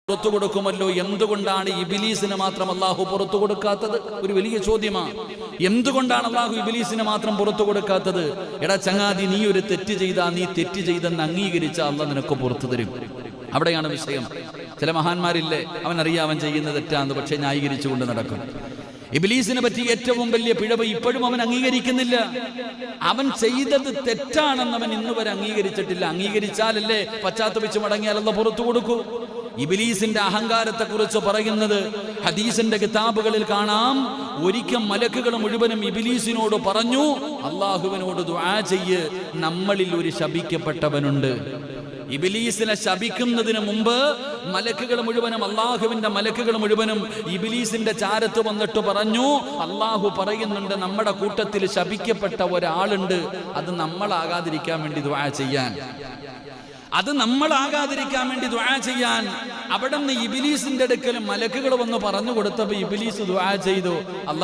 പുറത്തു കൊടുക്കുമല്ലോ, എന്തുകൊണ്ടാണ് ഇബ്ലീസിന് മാത്രം അള്ളാഹു പുറത്തു കൊടുക്കാത്തത്? ഒരു വലിയ ചോദ്യമാണ്. എന്തുകൊണ്ടാണ് അള്ളാഹു ഇബ്ലീസിന് മാത്രം പുറത്തു കൊടുക്കാത്തത്? എടാ ചങ്ങാതി, നീ ഒരു തെറ്റ് ചെയ്താ, നീ തെറ്റ് ചെയ്തെന്ന് അംഗീകരിച്ച അള്ളാഹ് നിനക്ക് പുറത്തു തരും. അവിടെയാണ് വിഷയം. ചില മഹാന്മാരില്ലേ, അവൻ അറിയാം അവൻ ചെയ്യുന്നത് തെറ്റാന്ന്, പക്ഷെ ന്യായീകരിച്ചുകൊണ്ട് നടക്കും. ഇബ്ലീസിനെ പറ്റി ഏറ്റവും വലിയ പിഴവ് ഇപ്പോഴും അവൻ അംഗീകരിക്കുന്നില്ല. അവൻ ചെയ്തത് തെറ്റാണെന്ന് അവൻ ഇന്ന് വരെ അംഗീകരിച്ചിട്ടില്ല. അംഗീകരിച്ചാലല്ലേ പശ്ചാത്തപിച്ച് മടങ്ങിയാൽ അല്ലാഹു പുറത്തു കൊടുക്കൂ. ഇബ്ലീസിന്റെ അഹങ്കാരത്തെ കുറിച്ച് പറയുന്നത് ഹദീസിന്റെ കിതാബുകളിൽ കാണാം. ഒരിക്കൽ മലക്കുകൾ മുഴുവനും ഇബ്ലീസിനോട് പറഞ്ഞു, അള്ളാഹുവിനോട് ദുആ ചെയ്യ്, നമ്മളിൽ ഒരു ശപിക്കപ്പെട്ടവനുണ്ട്. ഇബ്ലീസിനെ ശപിക്കുന്നതിന് മുമ്പ് മലക്കുകൾ മുഴുവനും, അള്ളാഹുവിന്റെ മലക്കുകൾ മുഴുവനും ഇബ്ലീസിന്റെ ചാരത്ത് വന്നിട്ട് പറഞ്ഞു, അള്ളാഹു പറയുന്നുണ്ട് നമ്മുടെ കൂട്ടത്തിൽ ശപിക്കപ്പെട്ട ഒരാളുണ്ട്, അത് നമ്മളാകാതിരിക്കാൻ വേണ്ടി ദുആ ചെയ്യാൻ, അത് നമ്മളാകാതിരിക്കാൻ വേണ്ടി ദുആ ചെയ്യാൻ. അവിടെ നിന്ന് ഇബ്ലീസിന്റെ അടുക്കൽ മലക്കുകൾ വന്ന് പറഞ്ഞു കൊടുത്തപ്പോൾ ഇബ്ലീസ് ദുആ ചെയ്തു,